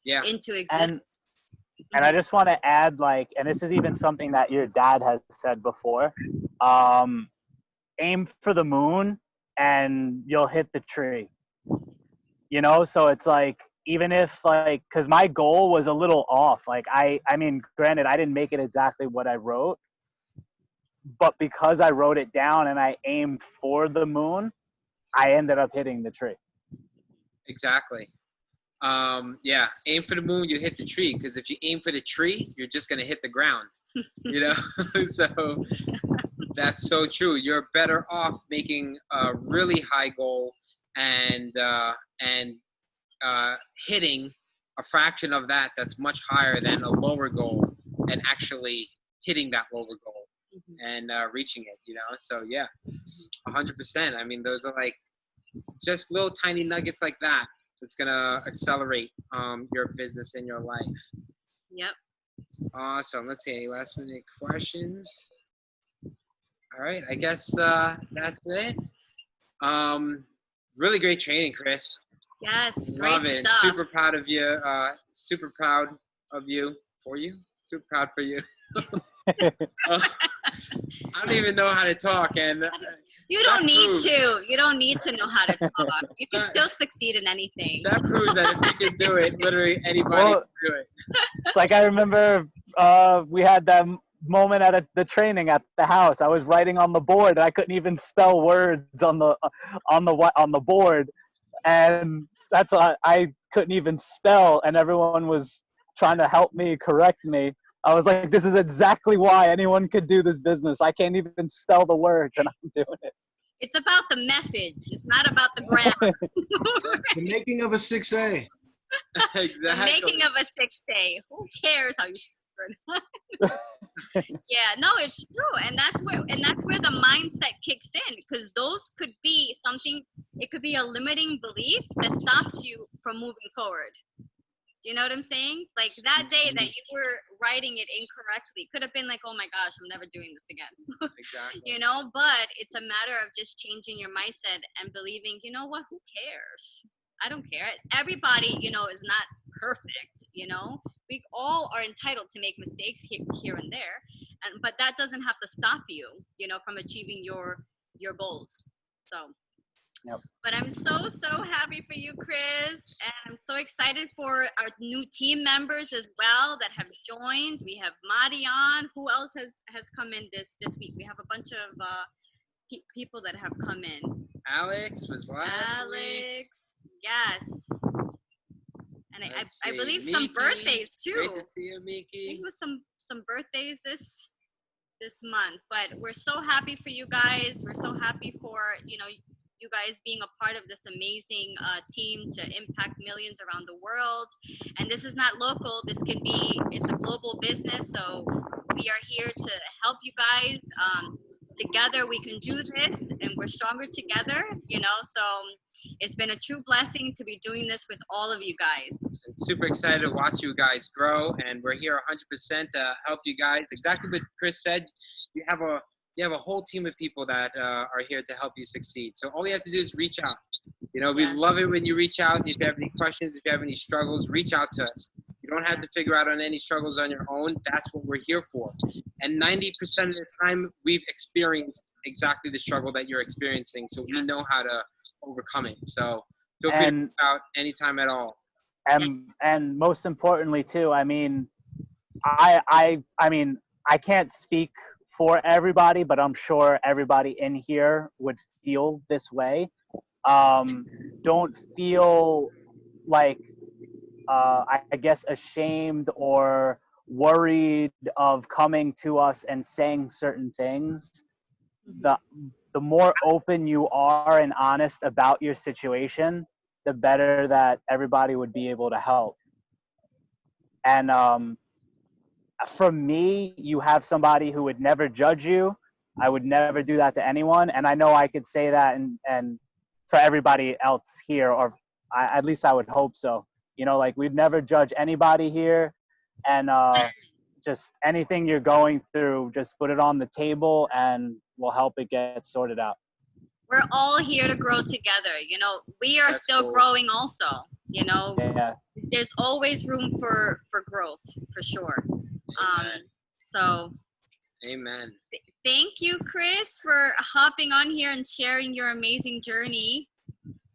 Yeah. into existence. And I just want to add, like, and this is even something that your dad has said before, aim for the moon and you'll hit the tree. So it's like, even if, like, because my goal was a little off. Like, I mean, granted, I didn't make it exactly what I wrote, but because I wrote it down and I aimed for the moon, I ended up hitting the tree. Exactly. Yeah, aim for the moon, you hit the tree. Because if you aim for the tree, you're just gonna hit the ground. So that's so true. You're better off making a really high goal and hitting a fraction of that that's much higher than a lower goal, and actually hitting that lower goal and reaching it. So yeah, 100%. I mean, those are like just little tiny nuggets like that that's gonna accelerate your business and your life. Yep. Awesome. Let's see, any last minute questions? All right, I guess that's it. Really great training, Chris. Yes, Love great it. stuff. Super proud of you. Super proud of you. For you. Super proud for you. I don't even know how to talk, and you don't need to. You don't need to know how to talk. You can still succeed in anything. That proves that if you can do it, literally anybody can do it. It's like, I remember we had that moment at the training at the house. I was writing on the board and I couldn't even spell words on the board, and that's why I couldn't even spell, and everyone was trying to help me, correct me. I was like, this is exactly why anyone could do this business. I can't even spell the words, and I'm doing it. It's about the message. It's not about the grammar. The making of a 6A. Exactly. The making of a 6A. Who cares how you spell it? Yeah, no, it's true, and that's where the mindset kicks in, because those could be something. It could be a limiting belief that stops you from moving forward. Do you know what I'm saying? Like, that day that you were writing it incorrectly could have been like, oh my gosh, I'm never doing this again. Exactly. But it's a matter of just changing your mindset and believing, you know what, who cares? I don't care. Everybody, is not perfect, We all are entitled to make mistakes here and there. But that doesn't have to stop you, from achieving your goals. So. Yep. But I'm so happy for you, Chris, and I'm so excited for our new team members as well that have joined. We have Marian. Who else has come in this week? We have a bunch of people that have come in. Alex was last week. Yes. And I believe Miki, some birthdays too. Great to see you, Miki. I think it was some birthdays this month. But we're so happy for you guys. We're so happy for you guys being a part of this amazing team to impact millions around the world. And this is not local. It's a global business. So we are here to help you guys. Together we can do this, and we're stronger together, So it's been a true blessing to be doing this with all of you guys. I'm super excited to watch you guys grow, and we're here 100% to help you guys. Exactly what Chris said. You have a whole team of people that are here to help you succeed. So all you have to do is reach out. We love it when you reach out. If you have any questions, if you have any struggles, reach out to us. You don't have to figure out on any struggles on your own. That's what we're here for. And 90% of the time, we've experienced exactly the struggle that you're experiencing. So we know how to overcome it. So feel free to reach out anytime at all. And most importantly too, I mean, I can't speak for everybody, but I'm sure everybody in here would feel this way. Don't feel like, I guess, ashamed or worried of coming to us and saying certain things. The more open you are and honest about your situation, the better that everybody would be able to help. And from me, you have somebody who would never judge you. I would never do that to anyone. And I know I could say that and for everybody else here, or at least I would hope so. Like, we'd never judge anybody here. And just anything you're going through, just put it on the table and we'll help it get sorted out. We're all here to grow together. You know, we are still cool. growing also. You know, Yeah. there's always room for growth, for sure. Amen. So Amen. thank you, Chris, for hopping on here and sharing your amazing journey.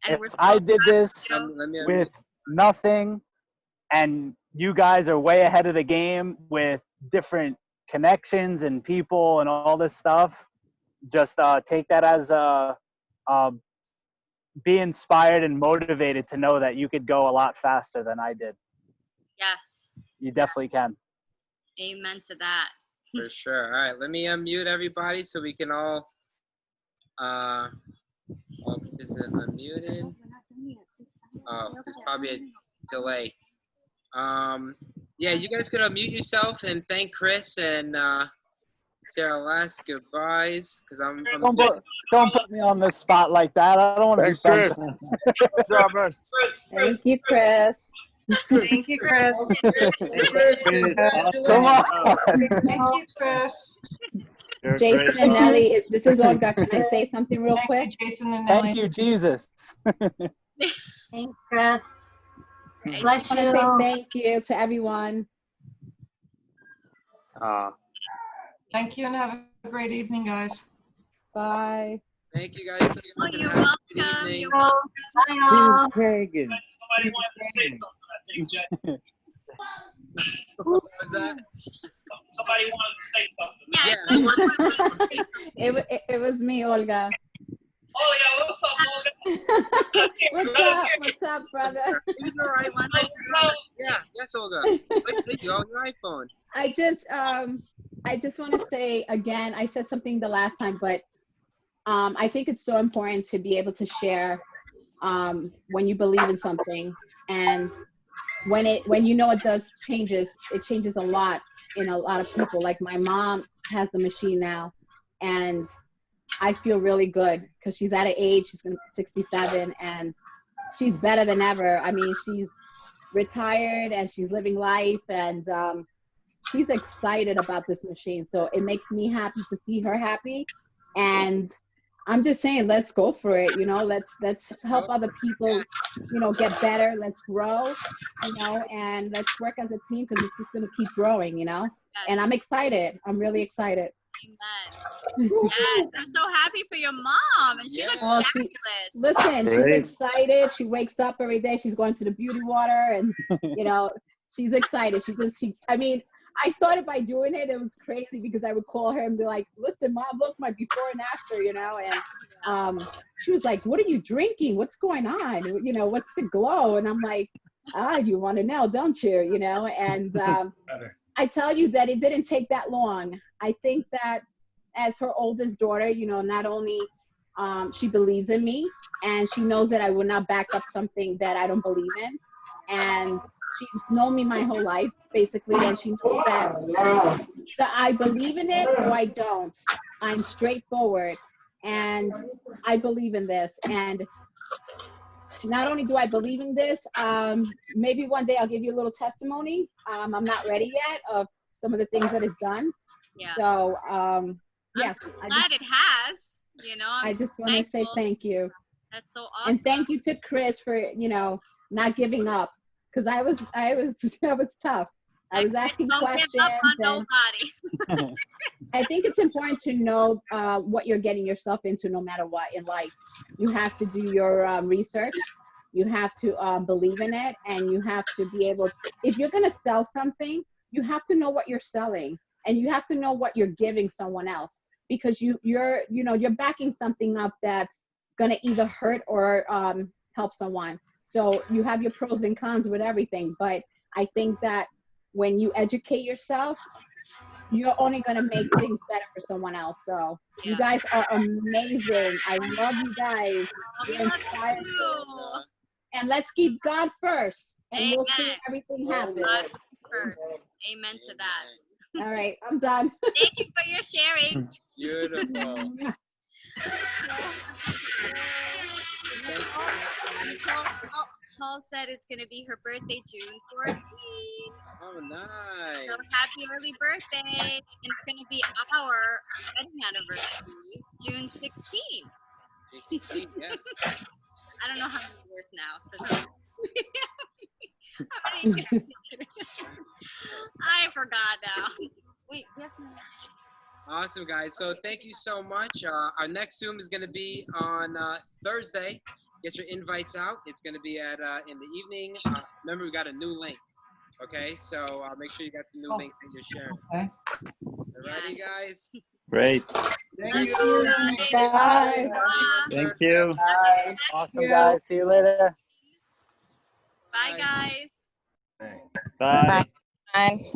And If I did this Let me with nothing, and you guys are way ahead of the game with different connections and people and all this stuff, just take that as be inspired and motivated to know that you could go a lot faster than I did. Yes. You definitely can. Amen to that. For sure. All right, let me unmute everybody so we can all. Is it unmuted? Oh, there's probably a delay. Yeah, you guys could unmute yourself and thank Chris and say our last goodbyes because I'm Don't put me on the spot like that. I don't want to be Thanks, friends. Chris. Good job, man. Thank you, Chris. Thank you, Chris. Chris, congratulations. Come on. Thank you, Chris. You're a Jason great and guy. Nelly, this is Olga. Can I say something real quick? Jason and Nelly. Thank you, Jesus. Thanks, Chris. Bless I want to say you. thank you to everyone. Thank you and have a great evening, guys. Bye. Thank you guys so Oh, much. you're Have a good welcome. evening. You're welcome. Bye, all. Kagan. Somebody wanted to say something, I think, Jen. What was that? Somebody wanted to say something. Yeah, It was me, Olga. Oh, yeah, what's up, Olga? What's up? What's up, brother? He's all right. Yeah, yes, Olga. There you go, your iPhone. I just want to say again, I said something the last time, but I think it's so important to be able to share when you believe in something, and when you know it changes a lot in a lot of people. Like my mom has the machine now, and I feel really good because she's at an age, she's going to be 67, and she's better than ever. I mean, she's retired and she's living life, and she's excited about this machine. So it makes me happy to see her happy. And I'm just saying, let's go for it. You know, let's help other people, you know, get better. Let's grow, you know, and let's work as a team because it's just going to keep growing, you know. And I'm excited. I'm really excited. Amen. Yes, I'm so happy for your mom, and she looks fabulous. Listen, Great. she's excited. She wakes up every day. She's going to the beauty water, and you know, she's excited. I mean, I started by doing it. It was crazy because I would call her and be like, "Listen, Mom, look, my before and after," you know, and she was like, "What are you drinking? What's going on? You know, what's the glow?" And I'm like, you want to know, don't you? You know, and I tell you that it didn't take that long. I think that as her oldest daughter, you know, not only she believes in me, and she knows that I will not back up something that I don't believe in. And she's known me my whole life, basically, and she knows that I believe in it or I don't. I'm straightforward, and I believe in this. And not only do I believe in this, maybe one day I'll give you a little testimony. I'm not ready yet of some of the things that it's done. Yeah. So, yeah. I'm so glad it has. You know, I just want to say thank you. That's so awesome. And thank you to Chris for, you know, not giving up, because I was tough. I was asking questions. Don't give up on nobody. I think it's important to know what you're getting yourself into, no matter what in life. You have to do your research. You have to believe in it, and you have to be able. If you're going to sell something, you have to know what you're selling, and you have to know what you're giving someone else, because you're backing something up that's going to either hurt or help someone. So you have your pros and cons with everything, but I think that when you educate yourself, you're only going to make things better for someone else. So you guys are amazing. I love you guys. You're inspiring. And let's keep God first, and we'll see everything happen. God first. Amen to that. All right, I'm done. Thank you for your sharing. Beautiful. Hall said it's gonna be her birthday, June 14th. Oh, nice. So happy early birthday! And it's gonna be our wedding anniversary, June 16th. 16, yeah. I don't know how many years now, so don't. How many years? I forgot now. Wait, yes, ma'am. Awesome, guys. So thank you so much. Our next Zoom is going to be on Thursday. Get your invites out. It's going to be at in the evening. Remember, we got a new link. Okay, so make sure you got the new link that you're sharing. Okay. Alrighty, guys. Great. Thank you. Bye. Thank you. Bye. Awesome, guys. See you later. Bye, guys. Bye. Bye.